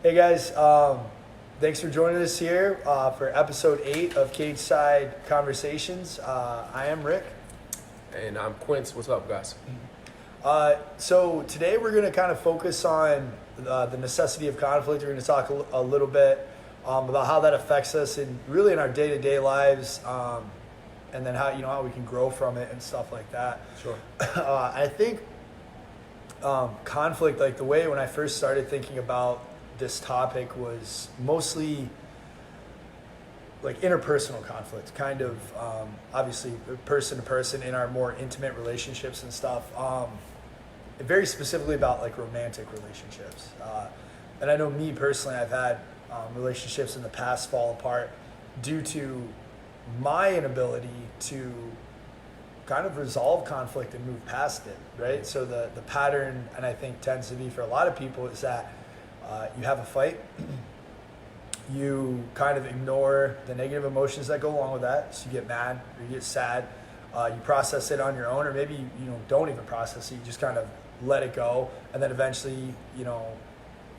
Hey guys, thanks for joining us here for episode 8 of Cage Side Conversations. I am Rick. And I'm Quince. What's up, guys? So today we're going to kind of focus on the necessity of conflict. We're going to talk a little bit about how that affects us in our day-to-day lives, and then how we can grow from it and stuff like that. Sure. I think conflict, like the way when I first started thinking about this topic, was mostly like interpersonal conflict, kind of obviously person to person in our more intimate relationships and stuff. Very specifically about like romantic relationships. And I know me personally, I've had relationships in the past fall apart due to my inability to kind of resolve conflict and move past it, right? So the pattern, and I think tends to be for a lot of people, is that you have a fight, you kind of ignore the negative emotions that go along with that. So you get mad or you get sad, you process it on your own, or maybe you don't even process it, you just kind of let it go, and then eventually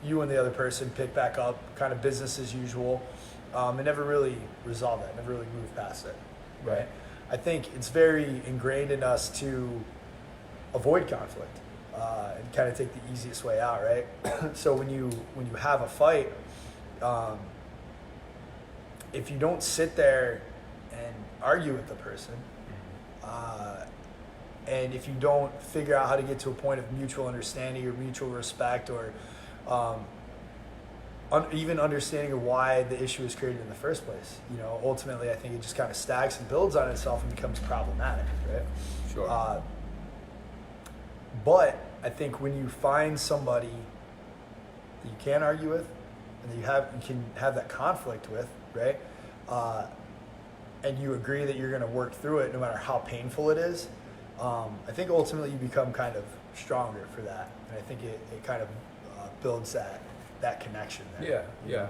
you and the other person pick back up, kind of business as usual, and never really resolve that, never really move past it, right? I think it's very ingrained in us to avoid conflict and kind of take the easiest way out, right? So when you have a fight, if you don't sit there and argue with the person, and if you don't figure out how to get to a point of mutual understanding or mutual respect, or even understanding of why the issue was created in the first place, ultimately I think it just kind of stacks and builds on itself and becomes problematic, right? Sure. But I think when you find somebody that you can argue with and that you can have that conflict with, right? And you agree that you're going to work through it no matter how painful it is, I think ultimately you become kind of stronger for that. And I think it kind of builds that connection there. Yeah.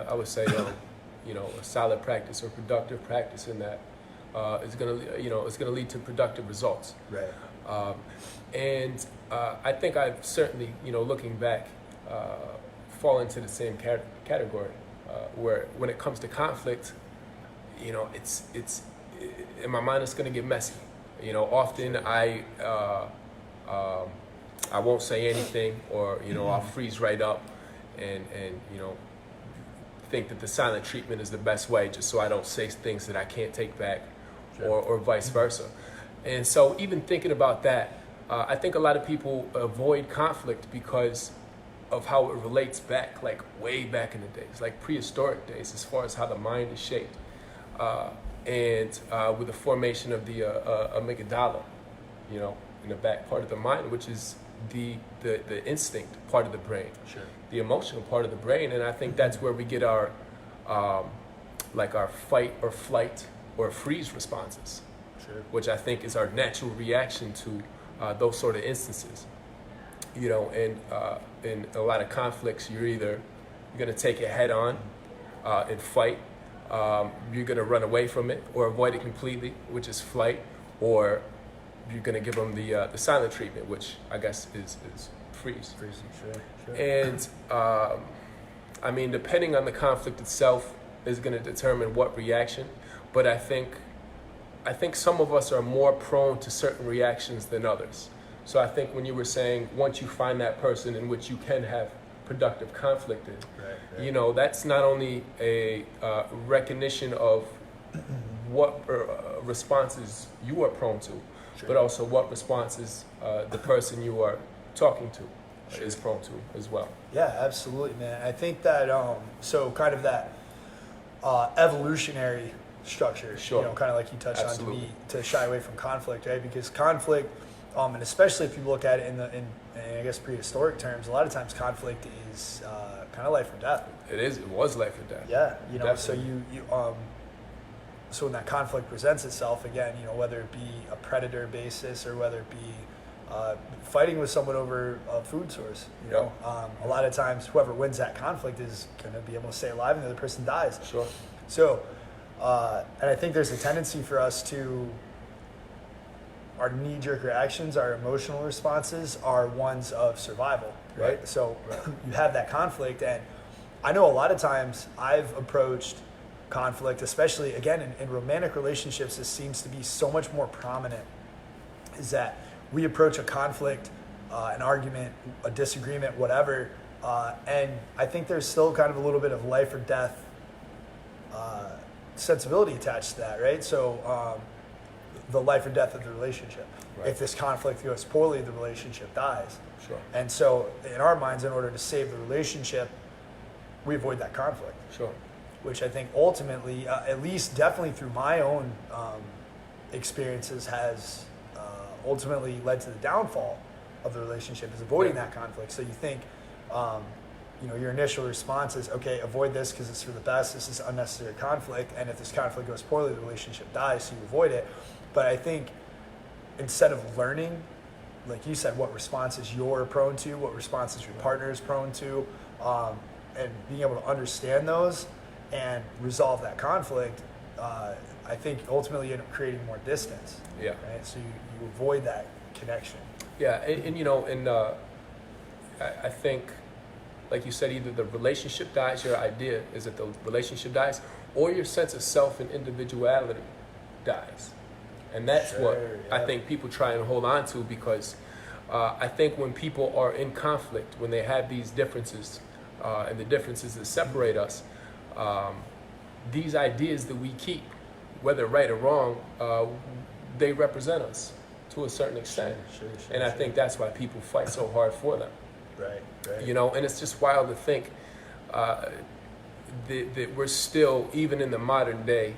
I would say, a solid practice or productive practice in that is gonna lead to productive results. Right. And I think I've certainly, looking back, fall into the same category where when it comes to conflict, it's in my mind it's gonna get messy. Often I won't say anything, or I'll freeze right up and think that the silent treatment is the best way, just so I don't say things that I can't take back. Sure. or vice versa. And so even thinking about that, I think a lot of people avoid conflict because of how it relates back, like way back in the days, like prehistoric days, as far as how the mind is shaped. And with the formation of the amygdala, in the back part of the mind, which is the instinct part of the brain, sure, the emotional part of the brain. And I think that's where we get our our fight or flight or freeze responses, sure, which I think is our natural reaction to those sort of instances. And in a lot of conflicts, you're going to take it head on and fight. You're going to run away from it or avoid it completely, which is flight, or you're going to give them the silent treatment, which I guess is freeze. Freezing, sure. And depending on the conflict itself is going to determine what reaction, but I think some of us are more prone to certain reactions than others. So I think when you were saying, once you find that person in which you can have productive conflict in, right. That's not only a recognition of what responses you are prone to, sure, but also what responses the person you are talking to sure, is prone to as well. Yeah, absolutely, man. I think that so kind of that evolutionary structure, Sure, kind of like you touched absolutely, on, to shy away from conflict, right? Because conflict, and especially if you look at it in I guess prehistoric terms, a lot of times conflict is kind of life or death. It was life or death. Yeah, so Definitely. so when that conflict presents itself again, whether it be a predator basis or whether it be fighting with someone over a food source, a lot of times whoever wins that conflict is going to be able to stay alive and the other person dies. Sure. So, and I think there's a tendency for us to, our knee-jerk reactions, our emotional responses are ones of survival, right? So you have that conflict, and I know a lot of times I've approached conflict, especially again in romantic relationships, this seems to be so much more prominent, is that we approach a conflict, an argument, a disagreement, whatever, and I think there's still kind of a little bit of life or death sensibility attached to that, right? So the life or death of the relationship. Right. If this conflict goes poorly, the relationship dies. Sure. And so in our minds, in order to save the relationship, we avoid that conflict. Sure. Which I think ultimately, at least definitely through my own experiences, has ultimately led to the downfall of the relationship, is avoiding that conflict. So you think, your initial response is, okay, avoid this because it's for the best. This is unnecessary conflict. And if this conflict goes poorly, the relationship dies, so you avoid it. But I think instead of learning, like you said, what responses you're prone to, what responses your partner is prone to, and being able to understand those and resolve that conflict, I think ultimately you end up creating more distance. Yeah. Right. So you avoid that connection. Yeah, I think, like you said, either the relationship dies, your idea is that the relationship dies, or your sense of self and individuality dies. And that's what I think people try and hold on to, because I think when people are in conflict, when they have these differences, and the differences that separate us, these ideas that we keep, whether right or wrong, they represent us to a certain extent. Sure, and I think that's why people fight so hard for them. Right. And it's just wild to think that we're still, even in the modern day,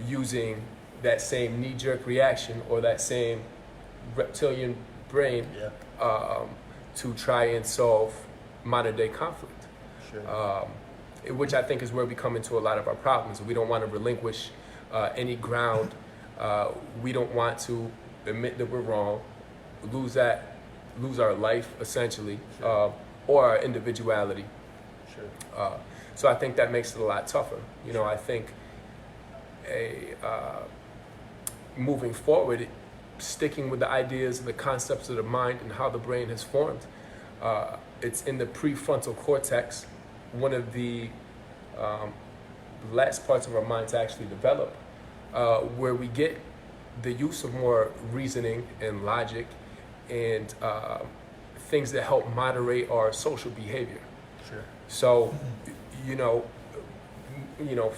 using that same knee-jerk reaction or that same reptilian brain to try and solve modern-day conflict. Sure. Which I think is where we come into a lot of our problems. We don't want to relinquish any ground. We don't want to admit that we're wrong, lose our life essentially, Sure. or our individuality. Sure. So I think that makes it a lot tougher. I think moving forward, sticking with the ideas and the concepts of the mind and how the brain has formed, it's in the prefrontal cortex, one of the last parts of our mind to actually develop, where we get the use of more reasoning and logic and things that help moderate our social behavior. Sure. So,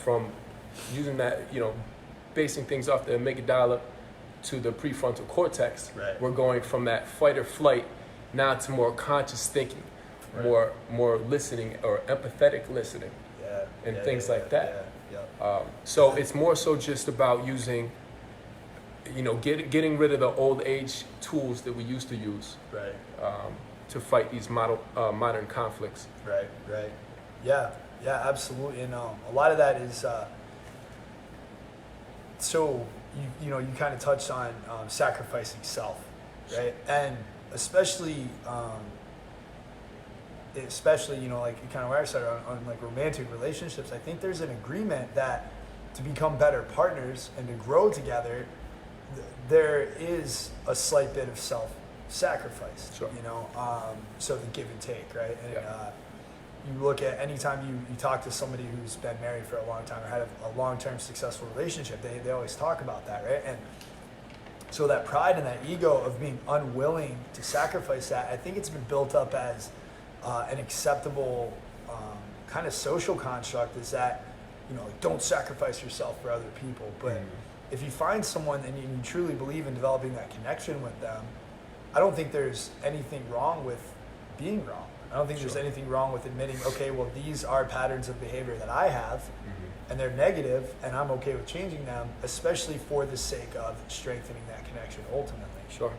from using that, basing things off the amygdala to the prefrontal cortex, right. We're going from that fight or flight now to more conscious thinking, right. more listening or empathetic listening, and things like that. Yeah. So it's more so just about using, getting rid of the old age tools that we used to use, right. To fight these modern conflicts. Right. Yeah, absolutely. And a lot of that is so you kind of touched on sacrificing self, right? And especially like kind of where I started on like romantic relationships, I think there's an agreement that to become better partners and to grow together, there is a slight bit of self-sacrifice. Sure. So the give and take, right? And you look at anytime you talk to somebody who's been married for a long time or had a long-term successful relationship, they always talk about that, right? And so that pride and that ego of being unwilling to sacrifice that, I think it's been built up as an acceptable kind of social construct, is that, don't sacrifice yourself for other people. But if you find someone and you truly believe in developing that connection with them, I don't think there's anything wrong with being wrong. I don't think there's anything wrong with admitting, okay, well, these are patterns of behavior that I have, and they're negative, and I'm okay with changing them, especially for the sake of strengthening that connection ultimately. Sure.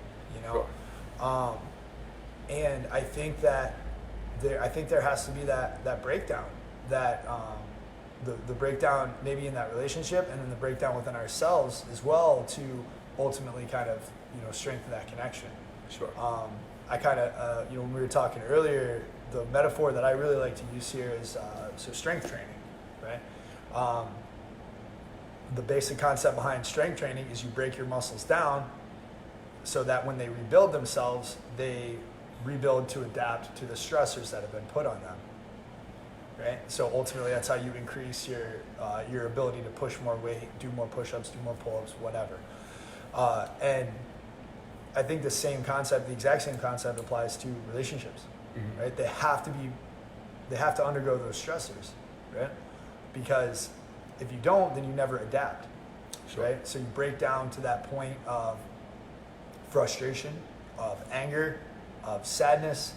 And I think that there has to be that breakdown, that the breakdown maybe in that relationship, and then the breakdown within ourselves as well, to ultimately kind of strengthen that connection. Sure. I kind of, when we were talking earlier, the metaphor that I really like to use here is so strength training, right? The basic concept behind strength training is you break your muscles down so that when they rebuild themselves, they rebuild to adapt to the stressors that have been put on them. right? So ultimately, that's how you increase your ability to push more weight, do more push-ups, do more pull-ups, whatever. And I think the exact same concept applies to relationships, right? They have to undergo those stressors, right? Because if you don't, then you never adapt, right? So you break down to that point of frustration, of anger, of sadness,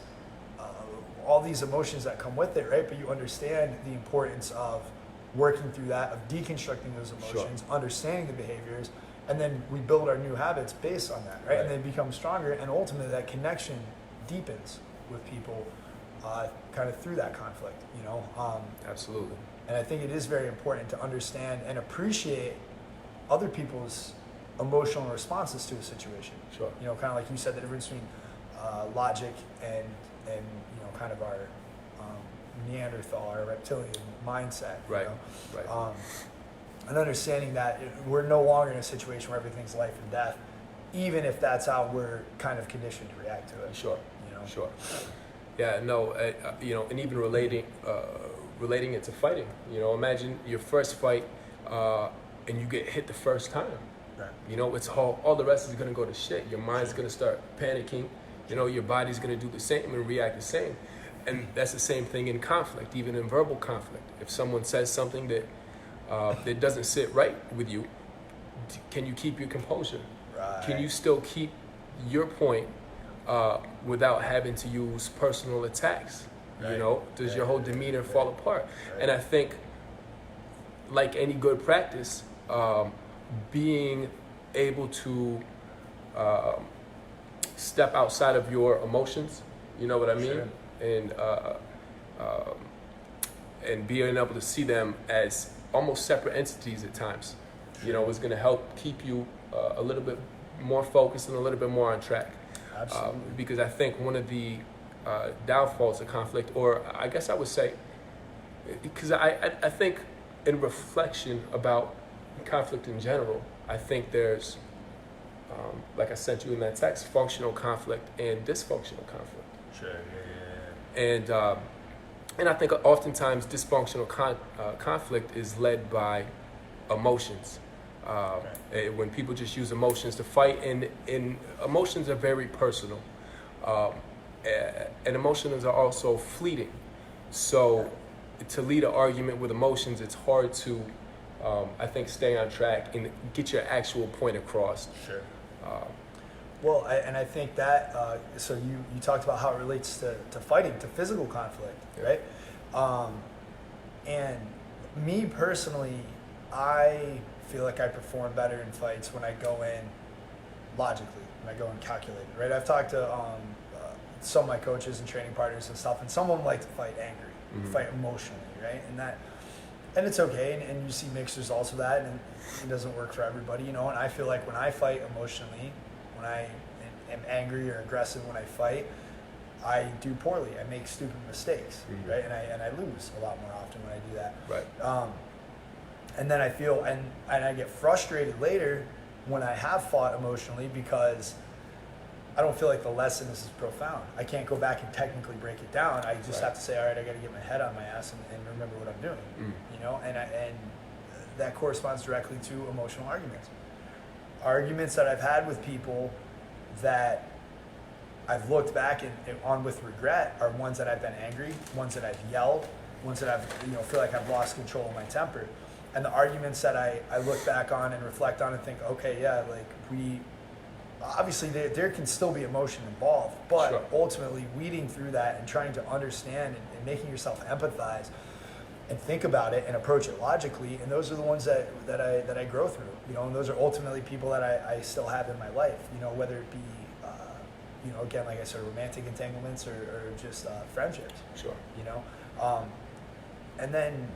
all these emotions that come with it, right? But you understand the importance of working through that, of deconstructing those emotions, understanding the behaviors, and then we build our new habits based on that, right? And they become stronger, and ultimately that connection deepens with people kind of through that conflict, you know? Absolutely. And I think it is very important to understand and appreciate other people's emotional responses to a situation. Sure. You know, kind of like you said, the difference between logic and you know, kind of our Neanderthal, our reptilian mindset. Right. You know? Right. And understanding that we're no longer in a situation where everything's life and death, even if that's how we're kind of conditioned to react to it. Sure. You know? Sure. Yeah. No. You know, and even relating it to fighting. You know, imagine your first fight, and you get hit the first time. Right. You know, it's all the rest is gonna go to shit. Your mind's gonna start panicking. You know, your body's gonna do the same and react the same. And that's the same thing in conflict, even in verbal conflict. If someone says something that doesn't sit right with you, can you keep your composure? Right. Can you still keep your point without having to use personal attacks? Right. You know, does your whole demeanor fall apart? Right. And I think, like any good practice, being able to step outside of your emotions, you know what I mean? Sure. And being able to see them as almost separate entities at times, you know, is going to help keep you a little bit more focused and a little bit more on track. Absolutely. Because I think one of the downfalls of conflict, or I guess I would say, because I think in reflection about conflict in general, I think there's, like I sent you in that text, functional conflict and dysfunctional conflict. Sure. And I think oftentimes dysfunctional conflict is led by emotions. When people just use emotions to fight, and emotions are very personal. And emotions are also fleeting. So to lead an argument with emotions, it's hard to, I think, stay on track and get your actual point across. Sure. Well, I think that, so you talked about how it relates to fighting, to physical conflict, right? And me personally, I feel like I perform better in fights when I go in logically, when I go in calculated, right? I've talked to some of my coaches and training partners and stuff, and some of them like to fight angry, fight emotionally, right? And it's okay, and you see mixed results of that, and it doesn't work for everybody, you know. And I feel like when I fight emotionally, when I am angry or aggressive when I fight, I do poorly. I make stupid mistakes, right? And I lose a lot more often when I do that. Right. And then I feel, and I get frustrated later when I have fought emotionally because I don't feel like the lesson is as profound. I can't go back and technically break it down. I just have to say, all right, I got to get my head on my ass and remember what I'm doing, you know? And that corresponds directly to emotional arguments. Arguments that I've had with people that I've looked back on with regret are ones that I've been angry, ones that I've yelled, ones that I've, you know, feel like I've lost control of my temper. And the arguments that I look back on and reflect on and think, okay, yeah, like obviously there can still be emotion involved, but ultimately weeding through that and trying to understand and making yourself empathize and think about it and approach it logically, and those are the ones that I grow through, you know, and those are ultimately people that I still have in my life, you know, whether it be, you know, again, like I said, romantic entanglements or just friendships, you know, and then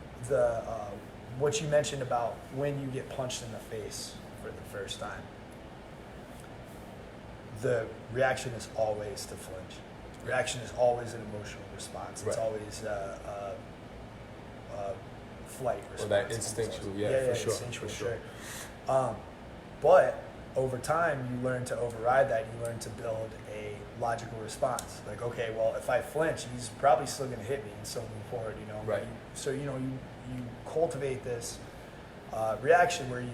what you mentioned about when you get punched in the face for the first time, the reaction is always to flinch. Reaction is always an emotional response. It's always flight response. Or that instinctual, for sure. Instinctual, for sure. But over time, you learn to override that. You learn to build a logical response. Like, okay, well, if I flinch, he's probably still going to hit me and still move forward, you know? Right. So, you know, you cultivate this reaction where you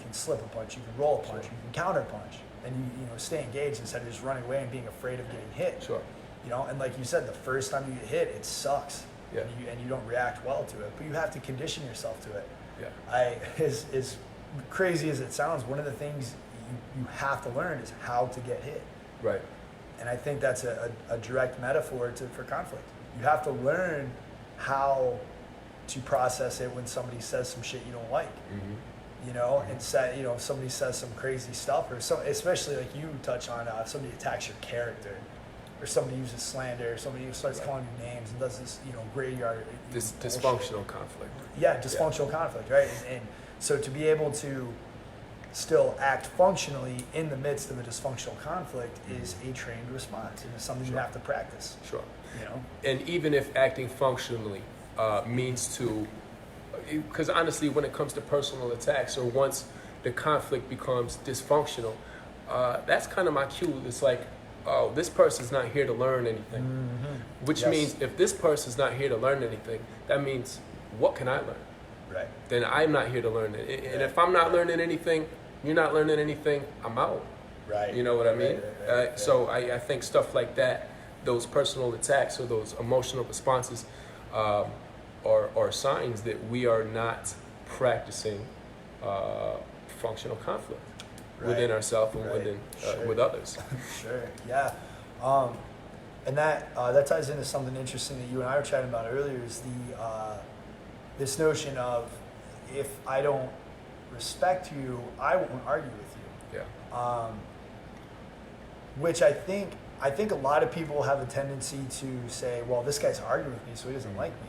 can slip a punch, you can roll a punch, Sure. you can counter punch, and you know, stay engaged instead of just running away and being afraid of getting hit. Sure. You know, and like you said, the first time you get hit, it sucks. Yeah. And you don't react well to it, but you have to condition yourself to it. Yeah. As crazy as it sounds, one of the things you have to learn is how to get hit. Right. And I think that's a direct metaphor for conflict. You have to learn how to process it when somebody says some shit you don't like. Mm-hmm. You know, and you know, if somebody says some crazy stuff, or especially like you touch on, if somebody attacks your character, or somebody uses slander, or somebody starts calling you names and does this, you know, graveyard. This dysfunctional conflict. Yeah, dysfunctional conflict, right? And so to be able to still act functionally in the midst of a dysfunctional conflict is a trained response, and it's something you have to practice. Sure. You know, And even if acting functionally means to, because honestly, when it comes to personal attacks, or once the conflict becomes dysfunctional, that's kind of my cue. It's like, oh, this person's not here to learn anything. Mm-hmm. Which means if this person's not here to learn anything, that means what can I learn? Right. Then I'm not here to learn it. And if I'm not learning anything, you're not learning anything, I'm out. Right. You know what I mean? Right. So I think stuff like that, those personal attacks or those emotional responses, are signs that we are not practicing functional conflict within ourselves and within with others. Sure. Yeah. And that ties into something interesting that you and I were chatting about earlier, is this notion of, if I don't respect you, I won't argue with you. Yeah. Which I think a lot of people have a tendency to say, well, this guy's arguing with me, so he doesn't like me.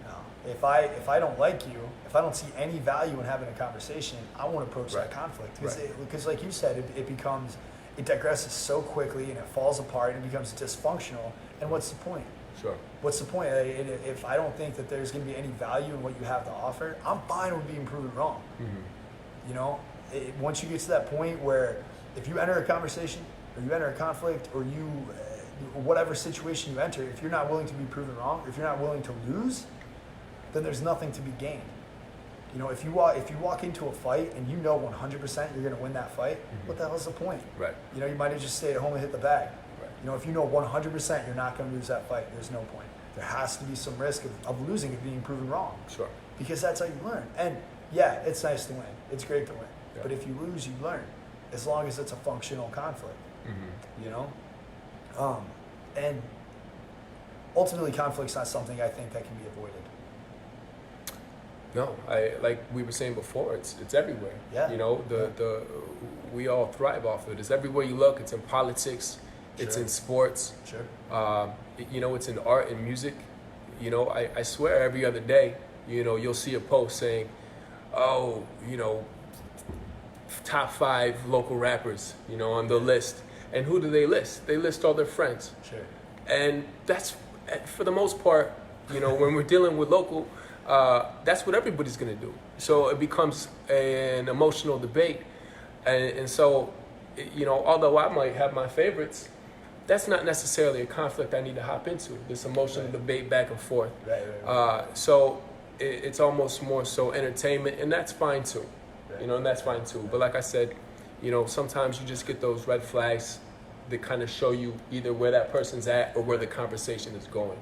No. If I don't like you, if I don't see any value in having a conversation, I won't approach that conflict. Because like you said, it digresses so quickly and it falls apart and it becomes dysfunctional. And what's the point? Sure. What's the point? If I don't think that there's going to be any value in what you have to offer, I'm fine with being proven wrong. Mm-hmm. You know, once you get to that point where if you enter a conversation or you enter a conflict or you, whatever situation you enter, if you're not willing to be proven wrong, if you're not willing to lose, then there's nothing to be gained. You know, if you walk into a fight and you know 100% you're going to win that fight, what the hell's the point? Right. You know, you might have just stayed at home and hit the bag. Right. You know, if you know 100% you're not going to lose that fight, there's no point. There has to be some risk of losing and being proven wrong. Sure. Because that's how you learn. And yeah, it's nice to win. It's great to win. Yeah. But if you lose, you learn. As long as it's a functional conflict. Mm-hmm. You know? And ultimately, conflict's not something I think that can be avoided. No, like we were saying before, it's everywhere. Yeah. You know, we all thrive off of it. It's everywhere you look. It's in politics. It's in sports. Sure. You know, it's in art and music. You know, I swear every other day, you know, you'll see a post saying, oh, you know, top 5 local rappers, you know, on the list. And who do they list? They list all their friends. Sure. And that's, for the most part, you know, when we're dealing with local, that's what everybody's going to do. So it becomes an emotional debate. And so, you know, although I might have my favorites, that's not necessarily a conflict I need to hop into, this emotional debate back and forth. Right. So it's almost more so entertainment, and that's fine too. You know, and that's fine too. But like I said, you know, sometimes you just get those red flags that kind of show you either where that person's at or where the conversation is going.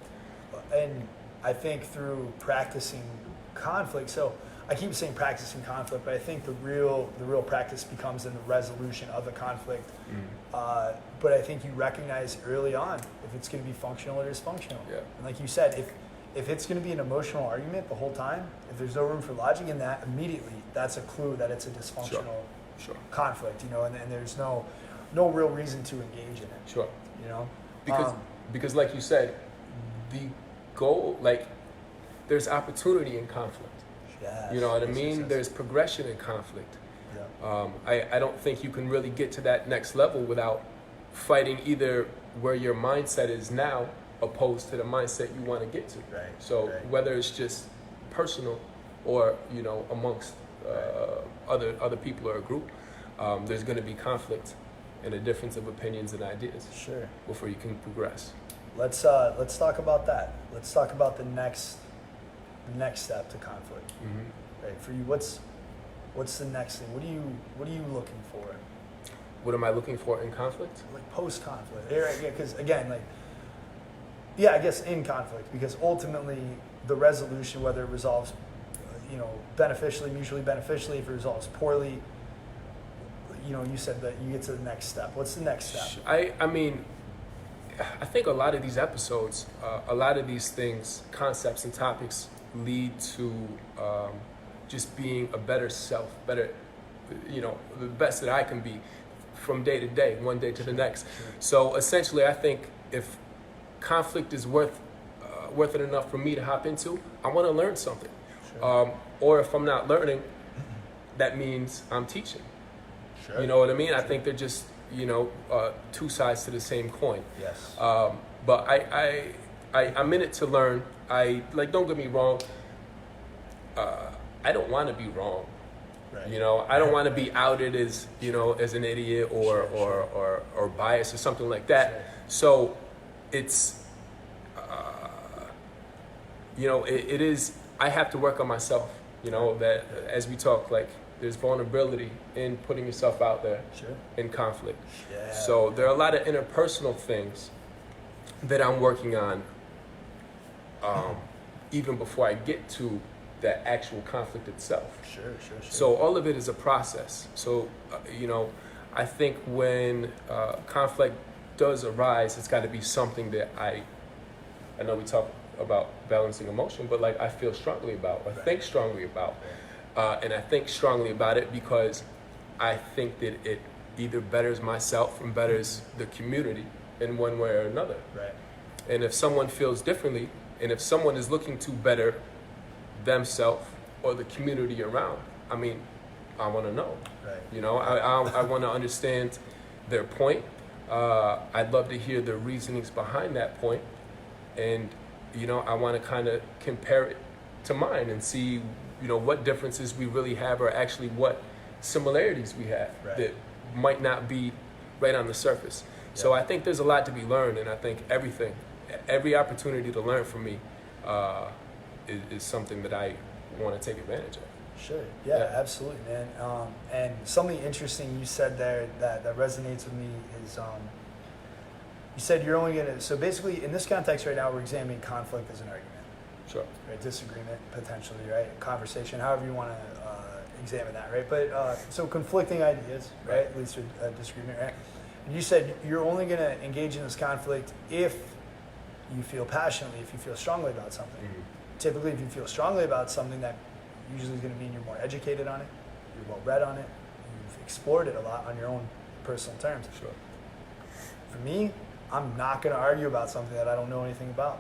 And I think through practicing conflict, so I keep saying practicing conflict, but I think the real practice becomes in the resolution of the conflict. But I think you recognize early on if it's going to be functional or dysfunctional. Yeah. And like you said, if it's going to be an emotional argument the whole time, if there's no room for logic in that, immediately that's a clue that it's a dysfunctional conflict. You know, and there's no real reason to engage in it. Sure. You know, because like you said, the goal, like, there's opportunity in conflict. Yes, you know what I mean? yes. There's progression in conflict. Yeah. I don't think you can really get to that next level without fighting either where your mindset is now opposed to the mindset you want to get to. Right. So whether it's just personal or, you know, amongst other people or a group, there's going to be conflict and a difference of opinions and ideas Sure. before you can progress. Let's talk about that. Let's talk about the next step to conflict. Mm-hmm. Right. For you, what's the next thing? What are you looking for? What am I looking for in conflict? Like post conflict. Yeah, because again, like, yeah, I guess in conflict, because ultimately the resolution, whether it resolves, beneficially, mutually beneficially, if it resolves poorly, you said that you get to the next step. What's the next step? I mean, I think a lot of these episodes, a lot of these things, concepts and topics lead to just being a better self, better, the best that I can be from day to day, one day to the next. Sure. So essentially, I think if conflict is worth it enough for me to hop into, I want to learn something. Sure. Or if I'm not learning, that means I'm teaching. Sure. You know what I mean? I think they're just, two sides to the same coin. Yes. But I'm in it to learn. Don't get me wrong. I don't want to be wrong. Right. I don't want to be outed as, as an idiot or or biased or something like that. Sure. So it's, it is, I have to work on myself, that as we talk, like, there's vulnerability in putting yourself out there Sure. in conflict. Yeah. So there are a lot of interpersonal things that I'm working on even before I get to that actual conflict itself. Sure. So all of it is a process. So, I think when conflict does arise, it's got to be something that I know we talk about balancing emotion, but like I feel strongly about or think strongly about. And I think strongly about it because I think that it either betters myself and betters the community in one way or another. Right. And if someone feels differently, and if someone is looking to better themselves or the community around, I want to know. Right. I want to understand their point. I'd love to hear the reasonings behind that point. And, I want to kind of compare it to mine and see, what differences we really have or actually what similarities we have Right. that might not be right on the surface. Yeah. So I think there's a lot to be learned, and I think every opportunity to learn from me is something that I want to take advantage of. Sure. Yeah, absolutely, man. And something interesting you said there that resonates with me is you said you're only going to, so basically in this context right now, we're examining conflict as an argument. Sure. Right, disagreement potentially, right? Conversation, however you want to examine that, right? But so conflicting ideas, right? At least a disagreement, right? And you said you're only going to engage in this conflict if you feel passionately, if you feel strongly about something. Mm-hmm. Typically, if you feel strongly about something, that usually is going to mean you're more educated on it, you're well read on it, you've explored it a lot on your own personal terms. Sure. For me, I'm not going to argue about something that I don't know anything about.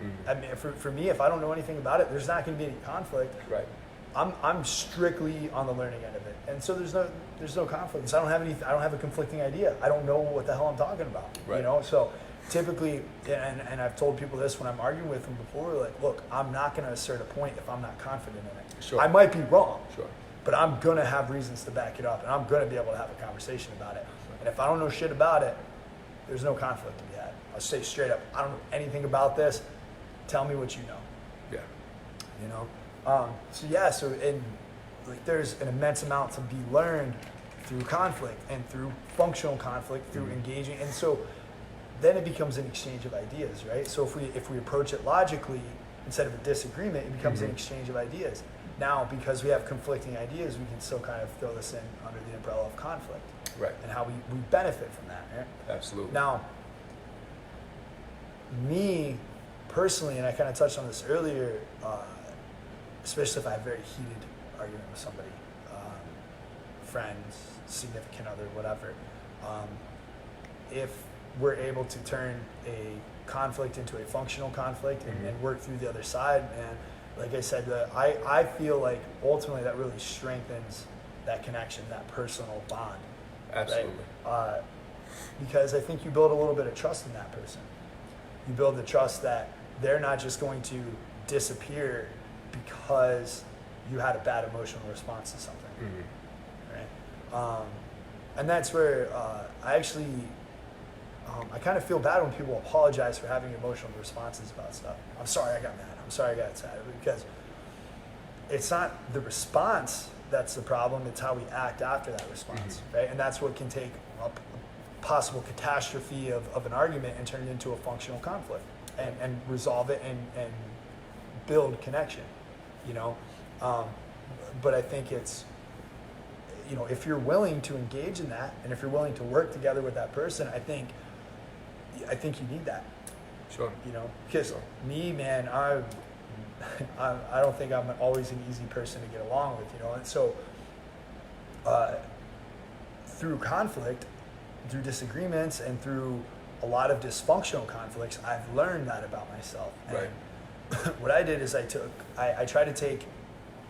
Mm-hmm. I mean, for me, if I don't know anything about it, there's not going to be any conflict. Right. I'm strictly on the learning end of it, and so there's no conflict. So I don't have a conflicting idea. I don't know what the hell I'm talking about. Right. So typically, and I've told people this when I'm arguing with them before, like, look, I'm not going to assert a point if I'm not confident in it. Sure. I might be wrong. Sure. But I'm going to have reasons to back it up, and I'm going to be able to have a conversation about it. And if I don't know shit about it, there's no conflict to be had. I'll say straight up, I don't know anything about this. Tell me what you know. Yeah. There's an immense amount to be learned through conflict and through functional conflict, through engaging. And so then it becomes an exchange of ideas, right? So if we approach it logically, instead of a disagreement, it becomes an exchange of ideas. Now, because we have conflicting ideas, we can still kind of throw this in under the umbrella of conflict. Right. And how we benefit from that, right? Absolutely. Now, me personally, and I kind of touched on this earlier, especially if I have a very heated argument with somebody, friends, significant other, whatever, if we're able to turn a conflict into a functional conflict and work through the other side, and like I said, I feel like ultimately that really strengthens that connection, that personal bond. Absolutely. Right? Because I think you build a little bit of trust in that person. You build the trust that they're not just going to disappear because you had a bad emotional response to something. Mm-hmm. Right? And that's where I actually, I kind of feel bad when people apologize for having emotional responses about stuff. I'm sorry I got mad. I'm sorry I got sad. Because it's not the response that's the problem. It's how we act after that response, right? And that's what can take a possible catastrophe of an argument and turn it into a functional conflict and resolve it and build connection, you know? But I think it's, you know, if you're willing to engage in that and if you're willing to work together with that person, I think you need that. Sure. You know, because me, man, I don't think I'm always an easy person to get along with, you know, and so through conflict, through disagreements, and through a lot of dysfunctional conflicts, I've learned that about myself. And Right. what I did is I try to take,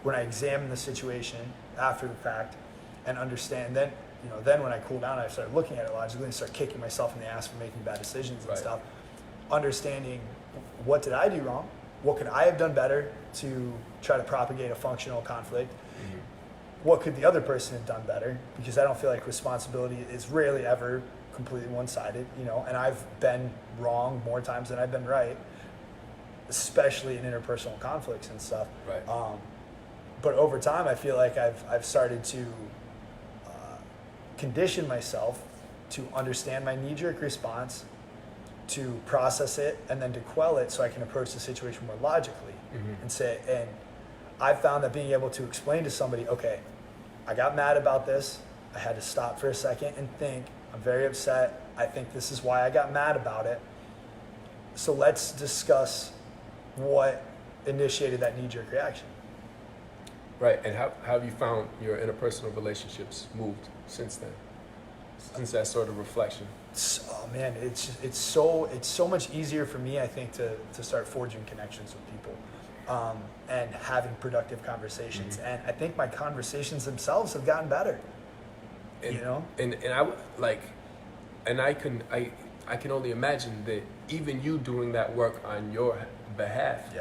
when I examine the situation after the fact and understand, then, you know, then when I cool down, I start looking at it logically and start kicking myself in the ass for making bad decisions and Right. stuff. Understanding, what did I do wrong? What could I have done better to try to propagate a functional conflict? What could the other person have done better? Because I don't feel like responsibility is rarely ever completely one-sided, you know, and I've been wrong more times than I've been right, especially in interpersonal conflicts and stuff. Right. But over time, I feel like I've started to condition myself to understand my knee-jerk response, to process it, and then to quell it so I can approach the situation more logically and say, and I've found that being able to explain to somebody, okay, I got mad about this. I had to stop for a second and think, I'm very upset. I think this is why I got mad about it. So let's discuss what initiated that knee-jerk reaction. Right. And how have you found your interpersonal relationships moved since then? Since that sort of reflection? Oh man, it's so much easier for me, I think, to start forging connections with people. And having productive conversations. And I think my conversations themselves have gotten better. And, you know? And I would like, and I can only imagine that even you doing that work on your behalf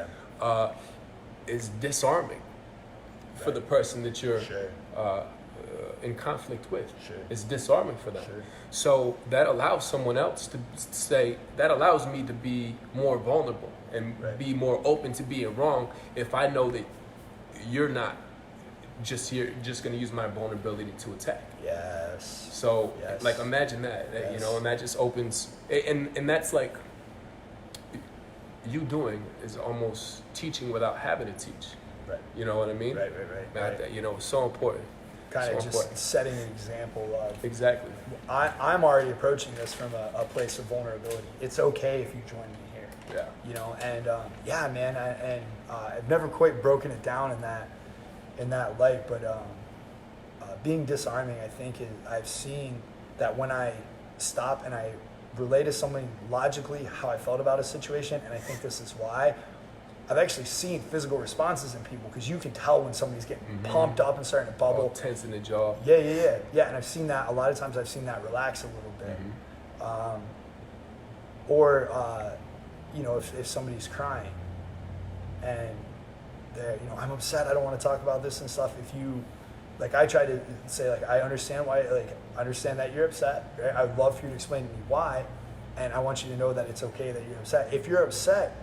is disarming for the person that you're in conflict with. It's disarming for them. So that allows someone else to say, that allows me to be more vulnerable and be more open to being wrong if I know that you're not just going to use my vulnerability to attack. Yes. So like imagine that, you know, and that just opens, and that's like, you doing is almost teaching without having to teach. Right. You know what I mean? Right. You know, so important. Kind of so just important. setting an example of. Exactly. I'm already approaching this from a place of vulnerability. It's okay if you join me here. Yeah. You know, and man, I've never quite broken it down in that light, but being disarming, I think, I've seen that when I stop and I relay to somebody logically how I felt about a situation, and I think this is why, I've actually seen physical responses in people, because you can tell when somebody's getting pumped up and starting to bubble. All tense in the jaw. Yeah. And I've seen that a lot of times. I've seen that relax a little bit. Or you know, if somebody's crying and they're, you know, I'm upset, I don't want to talk about this and stuff. If you, like, I try to say, like, I understand why, like, I understand that you're upset. Right? I'd love for you to explain to me why, and I want you to know that it's okay that you're upset. If you're upset,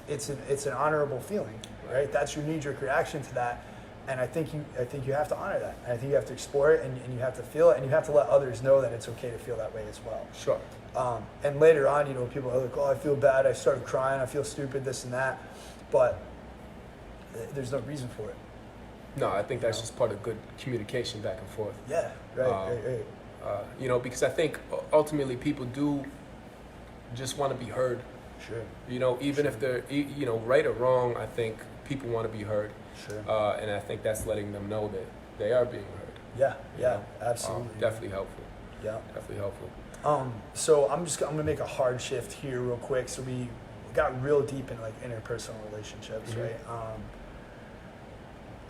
it's an honorable feeling, right? That's your knee-jerk reaction to that, and I think you have to honor that, and I think you have to explore it, and you have to feel it, and you have to let others know that it's okay to feel that way as well. Sure. And later on, you know, people are like, "Oh, I feel bad. I started crying. I feel stupid. This and that," but there's no reason for it. No, I think that's just part of good communication back and forth. Yeah. Right. You know, because I think ultimately people do just want to be heard. Sure. You know, even if they're, you know, right or wrong, I think people want to be heard. Sure. And I think that's letting them know that they are being heard. Yeah, absolutely. Definitely helpful. Yeah. Definitely helpful. So I'm gonna make a hard shift here real quick. So we got real deep in, like, interpersonal relationships, right?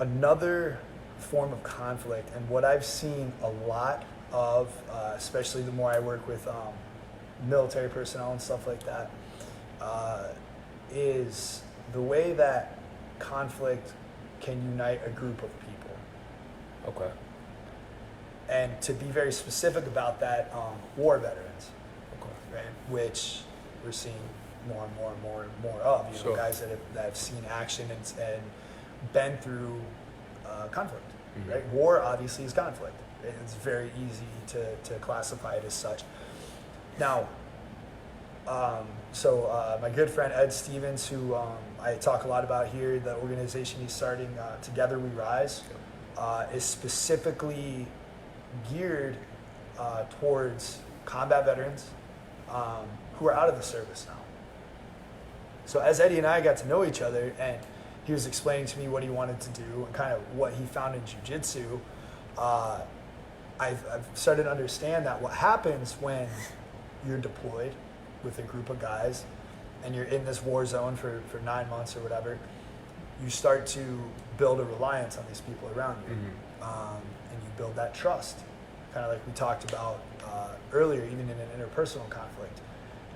Another form of conflict, and what I've seen a lot of, especially the more I work with military personnel and stuff like that, is the way that conflict can unite a group of people. Okay. And to be very specific about that, war veterans, Okay. right? Which we're seeing more and more and more and more of. You know, Sure. guys that have seen action and been through conflict, Mhm. right? War obviously is conflict. It's very easy to classify it as such. Now, my good friend Ed Stevens, who I talk a lot about here, the organization he's starting, Together We Rise, is specifically geared towards combat veterans who are out of the service now. So as Eddie and I got to know each other, and he was explaining to me what he wanted to do and kind of what he found in jiu-jitsu, I've started to understand that what happens when you're deployed with a group of guys and you're in this war zone for 9 months or whatever, you start to build a reliance on these people around you. And you build that trust, kind of like we talked about earlier, even in an interpersonal conflict.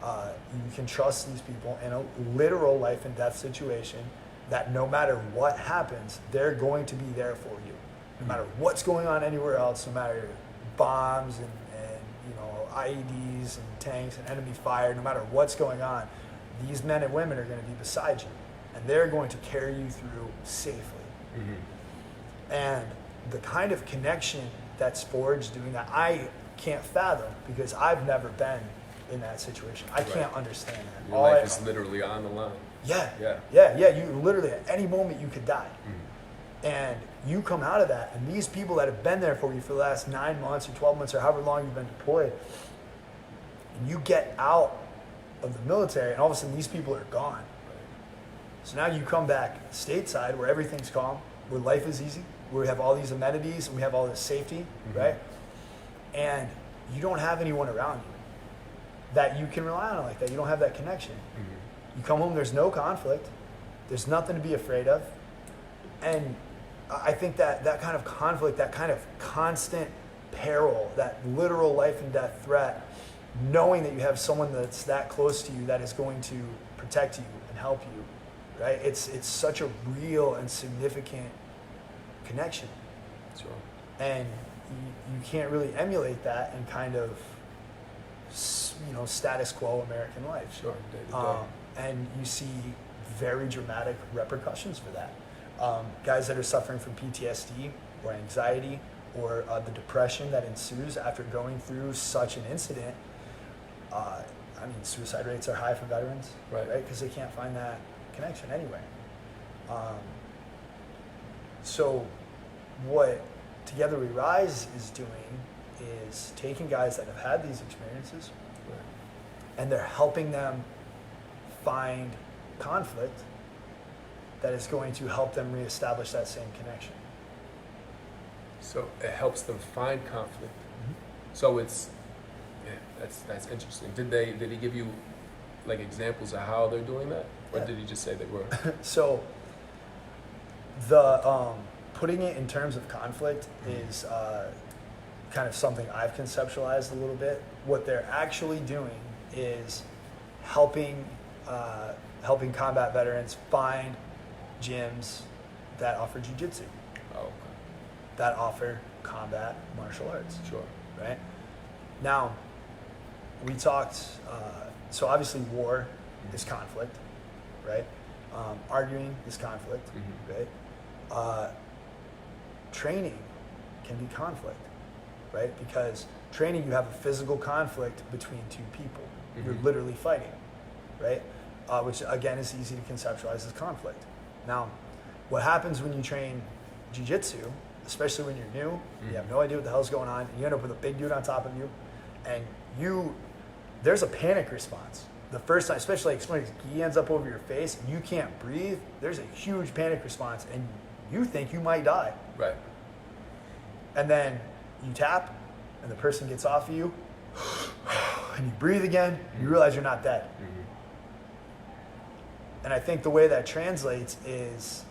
You can trust these people in a literal life and death situation that no matter what happens, they're going to be there for you. No matter what's going on anywhere else, no matter bombs and IEDs and tanks and enemy fire, no matter what's going on, these men and women are going to be beside you, and they're going to carry you through safely. And the kind of connection that's forged doing that, I can't fathom, because I've never been in that situation. I can't understand that. Your life is literally on the line. Yeah. You literally at any moment you could die. And you come out of that, and these people that have been there for you for the last 9 months or 12 months or however long you've been deployed, and you get out of the military, and all of a sudden these people are gone. So now you come back stateside where everything's calm, where life is easy, where we have all these amenities and we have all this safety, right? And you don't have anyone around you that you can rely on like that. You don't have that connection. You come home, there's no conflict, there's nothing to be afraid of. And I think that kind of conflict, that kind of constant peril, that literal life and death threat, knowing that you have someone that's that close to you that is going to protect you and help you, right? It's such a real and significant connection. Sure. And you can't really emulate that in kind of, status quo American life. Sure. Day to day. And you see very dramatic repercussions for that. Guys that are suffering from PTSD or anxiety or the depression that ensues after going through such an incident. Suicide rates are high for veterans, right? Because they can't find that connection anywhere. So what Together We Rise is doing is taking guys that have had these experiences, and they're helping them find conflict that is going to help them reestablish that same connection. So it helps them find conflict. So that's interesting. Did he give you like examples of how they're doing that, or did he just say they were? So the putting it in terms of conflict is kind of something I've conceptualized a little bit. What they're actually doing is helping combat veterans find gyms that offer jiu-jitsu, that offer combat martial arts. Sure. Right? Now, we talked, so obviously war is conflict, right? Arguing is conflict, right? Training can be conflict, right? Because training, you have a physical conflict between two people. You're literally fighting, right? Which again is easy to conceptualize as conflict. Now, what happens when you train jiu-jitsu, especially when you're new, you have no idea what the hell's going on, and you end up with a big dude on top of you, and there's a panic response. The first time, especially like somebody's gi ends up over your face and you can't breathe, there's a huge panic response, and you think you might die. Right. And then you tap, and the person gets off of you, and you breathe again, and you realize you're not dead. And I think the way that translates is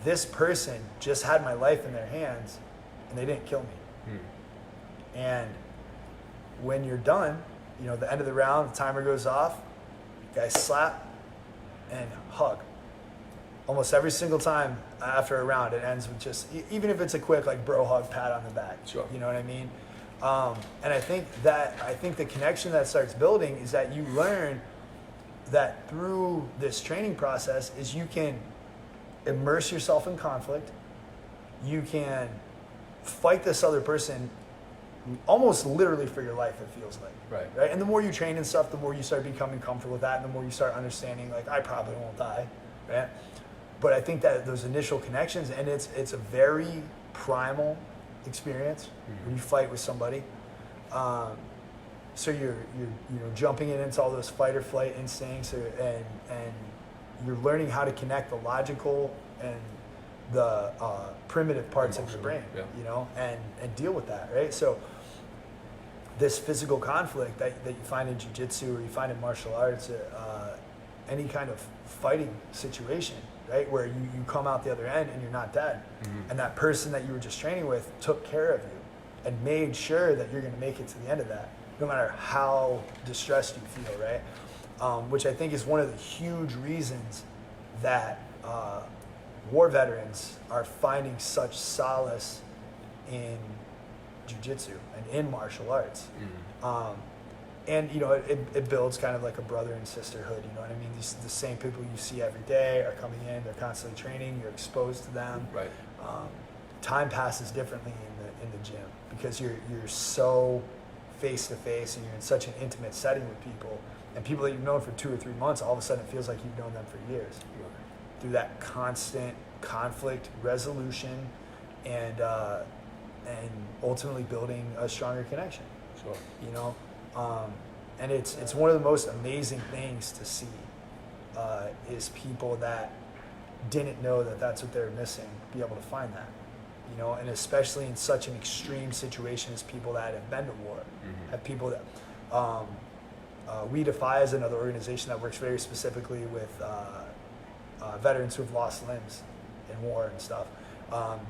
this person just had my life in their hands, and they didn't kill me. And when you're done, the end of the round, the timer goes off, you guys slap and hug. almost every single time after a round, it ends with just, even if it's a quick like bro hug, pat on the back. Sure. You know what I mean? And I think the connection that starts building is that you learn that through this training process is you can immerse yourself in conflict. You can fight this other person almost literally for your life, it feels like. Right. And the more you train and stuff, the more you start becoming comfortable with that, and the more you start understanding, like, I probably won't die, right? But I think that those initial connections, and it's a very primal experience when you fight with somebody. So you're jumping into all those fight or flight instincts, and you're learning how to connect the logical and the primitive parts of your brain, and deal with that, right? So this physical conflict that you find in jiu-jitsu or you find in martial arts, any kind of fighting situation, right, where you come out the other end and you're not dead, and that person that you were just training with took care of you and made sure that you're going to make it to the end of that, no matter how distressed you feel, right? Which I think is one of the huge reasons that war veterans are finding such solace in jiu-jitsu and in martial arts. And it builds kind of like a brother and sisterhood, you know what I mean? The same people you see every day are coming in, they're constantly training, you're exposed to them. Right. Time passes differently in the gym because you're so face to face and you're in such an intimate setting with people, and people that you've known for 2 or 3 months, all of a sudden it feels like you've known them for years. Through that constant conflict resolution and ultimately building a stronger connection. Sure. And it's one of the most amazing things to see is people that didn't know that that's what they were missing be able to find that, and especially in such an extreme situation as people that have been to war, have people that We Defy is another organization that works very specifically with veterans who have lost limbs in war and stuff. But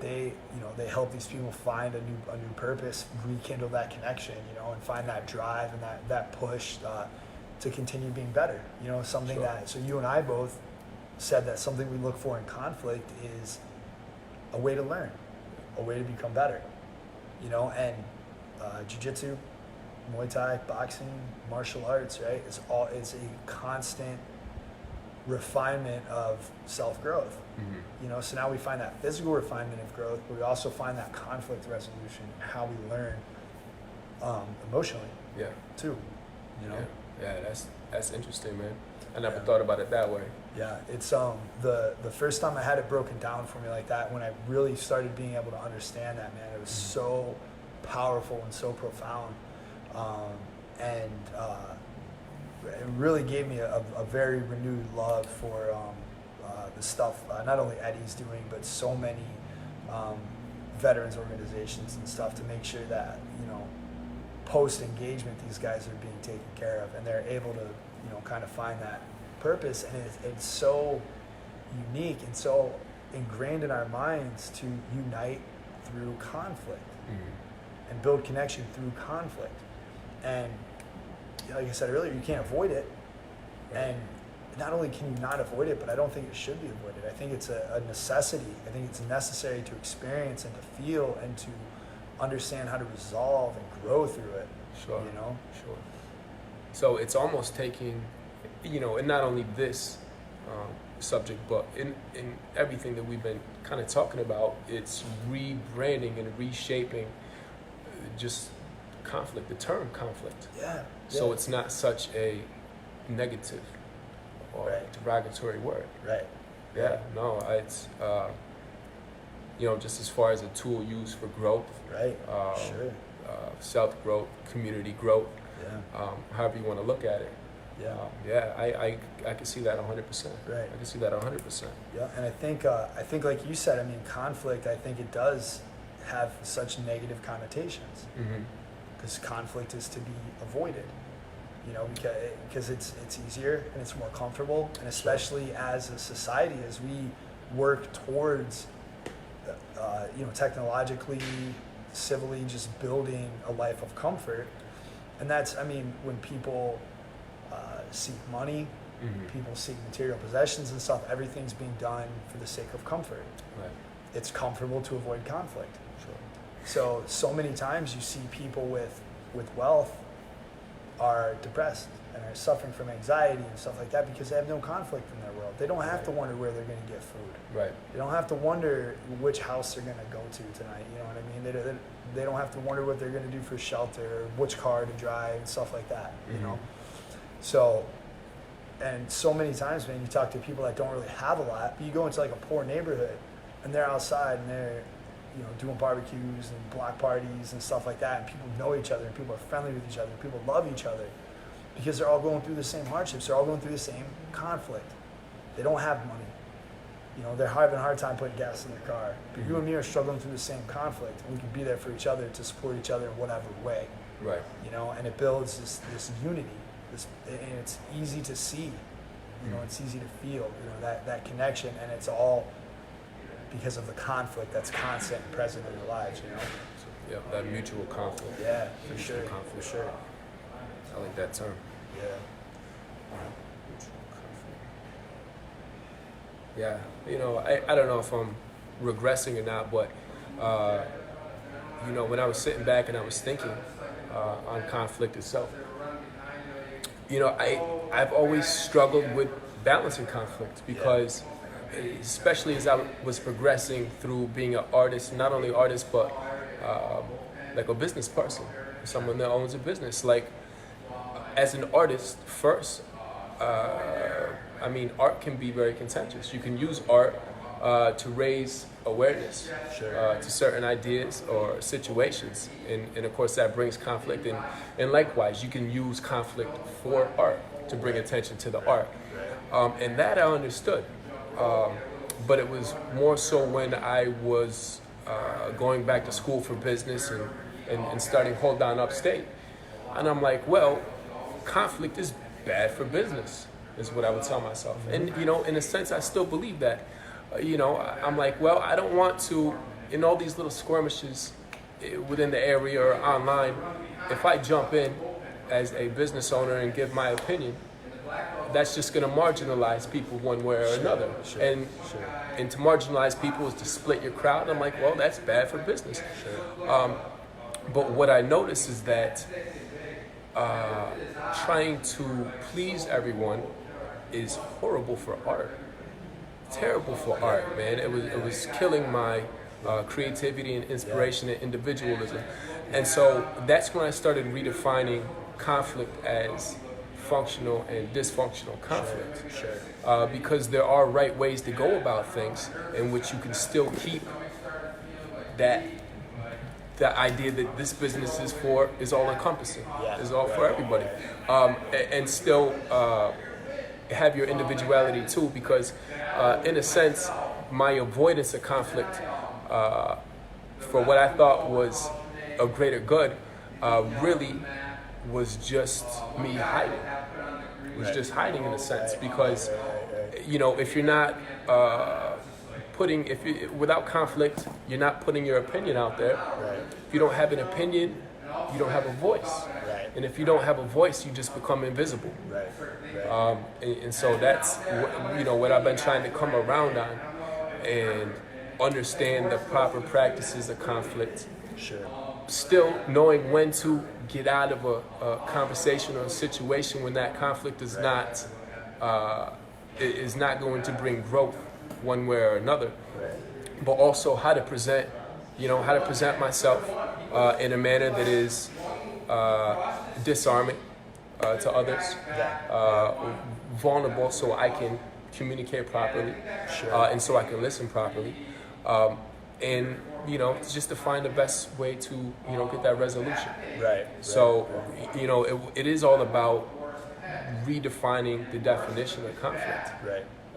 they help these people find a new purpose, rekindle that connection, and find that drive and that push to continue being better. Something Sure. that, so you and I both said that something we look for in conflict is a way to learn, a way to become better. And jiu-jitsu, Muay Thai, boxing, martial arts, right? It's a constant refinement of self-growth. So now we find that physical refinement of growth, but we also find that conflict resolution, how we learn emotionally. Yeah. Too. Yeah, that's interesting, man. I never thought about it that way. Yeah, it's the first time I had it broken down for me like that, when I really started being able to understand that, man, it was so powerful and so profound, and it really gave me a very renewed love for the stuff not only Eddie's doing, but so many veterans organizations and stuff, to make sure that post engagement these guys are being taken care of and they're able to kind of find that purpose. And it's so unique and so ingrained in our minds to unite through conflict and build connection through conflict. And like I said earlier, you can't avoid it. And not only can you not avoid it, but I don't think it should be avoided. I think it's a necessity. I think it's necessary to experience and to feel and to understand how to resolve and grow through it. Sure. Sure. So it's almost taking, and not only this subject, but in everything that we've been kind of talking about, it's rebranding and reshaping just conflict, the term conflict. Yeah. So it's not such a negative or derogatory word. Right. Yeah. No, it's just as far as a tool used for growth. Right. Sure. Self growth, community growth. Yeah. However you want to look at it. Yeah. I can see that 100%. Right. I can see that 100%. Yeah, and I think like you said, conflict, I think it does have such negative connotations, because conflict is to be avoided, because it's easier and it's more comfortable, and especially as a society, as we work towards technologically, civilly, just building a life of comfort. And that's, when people seek money, People seek material possessions and stuff. Everything's being done for the sake of comfort. Right. It's comfortable to avoid conflict. Sure. So many times you see people with wealth are depressed and are suffering from anxiety and stuff like that because they have no conflict in their world. They don't have to wonder where they're going to get food. Right. They don't have to wonder which house they're going to go to tonight. You know what I mean? They don't have to wonder what they're going to do for shelter, or which car to drive, and stuff like that. You know. So, and so many times, man, you talk to people that don't really have a lot, but you go into like a poor neighborhood, and they're outside and they're, you know, doing barbecues and block parties and stuff like that, and people know each other, and people are friendly with each other, and people love each other because they're all going through the same hardships. They're all going through the same conflict. They don't have money. You know, they're having a hard time putting gas in their car. But you and me are struggling through the same conflict, and we can be there for each other to support each other in whatever way. Right. You know, and it builds this unity. And it's easy to see. You know, it's easy to feel. You know, that connection, and it's all because of the conflict that's constant and present in their lives. You know. Yeah, that mutual conflict. Yeah, for Mutual sure. conflict. For sure. I like that term. Yeah. Mutual conflict. Yeah, you know, I don't know if I'm regressing or not, but you know, when I was sitting back and I was thinking on conflict itself, you know, I've always struggled with balancing conflict because, especially as I was progressing through being an artist, not only artist but like a business person, someone that owns a business. Like, as an artist first, I mean, art can be very contentious. You can use art to raise awareness to certain ideas or situations, and of course that brings conflict. And likewise, you can use conflict for art to bring attention to the art, and that I understood. But it was more so when I was going back to school for business and starting Hold On Upstate, and I'm like, well, conflict is bad for business, is what I would tell myself. And, you know, in a sense, I still believe that. You know, I'm like, well, I don't want to, in all these little skirmishes within the area or online, if I jump in as a business owner and give my opinion, that's just going to marginalize people one way or another. And to marginalize people is to split your crowd. I'm like, well, that's bad for business. But what I notice is that trying to please everyone is horrible for art. Terrible for art, man. It was killing my creativity and inspiration and individualism. And so that's when I started redefining conflict as functional and dysfunctional conflict. Because there are right ways to go about things in which you can still keep that the idea that this business is all encompassing, is all for everybody, and still have your individuality too, because in a sense my avoidance of conflict for what I thought was a greater good really was just me hiding. It was just hiding in a sense, because you know, if you're not without conflict, you're not putting your opinion out there. If you don't have an opinion, you don't have a voice. And if you don't have a voice, you just become invisible. And so that's what I've been trying to come around on, and understand the proper practices of conflict. Still knowing when to get out of a conversation or a situation when that conflict is not going to bring growth one way or another. But also how to present myself in a manner that is disarming to others, vulnerable, so I can communicate properly, and so I can listen properly, and just to find the best way to get that resolution. So it is all about redefining the definition of conflict.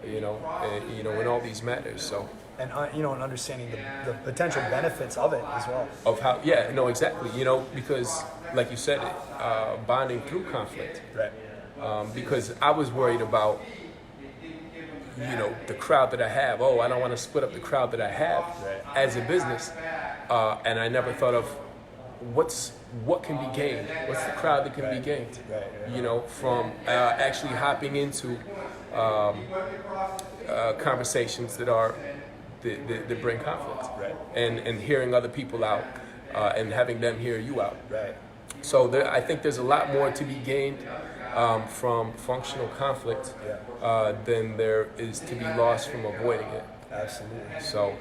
In all these matters. So. And and understanding the potential benefits of it as well. Of how, exactly. Because like you said, bonding through conflict. Because I was worried about, the crowd that I have. Oh, I don't want to split up the crowd that I have as a business. And I never thought of what can be gained? What's the crowd that can be gained? Right. You know, from actually hopping into conversations that bring conflict, Right. and hearing other people out, and having them hear you out. Right. So I think there's a lot more to be gained from functional conflict than there is to be lost from avoiding it. Absolutely. So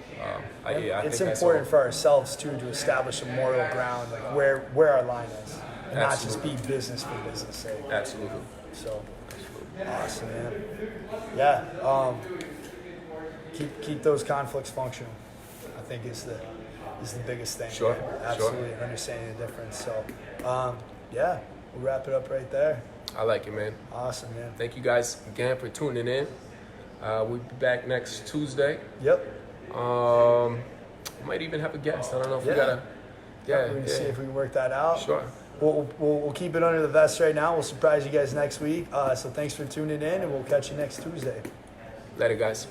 I It's think that's important all. for ourselves too to establish a moral ground, like where our line is, and not just be business for business sake. Absolutely. So awesome, man. Yeah. Keep those conflicts functional, I think is the biggest thing. Sure, man. Absolutely, and understanding the difference. So yeah, we'll wrap it up right there. I like it, man. Awesome, man. Thank you guys again for tuning in. We'll be back next Tuesday. Yep. Might even have a guest. I don't know if we Yeah. gotta. We're gonna see if we can work that out. Sure. We'll keep it under the vest right now. We'll surprise you guys next week. So thanks for tuning in, and we'll catch you next Tuesday. Later, guys.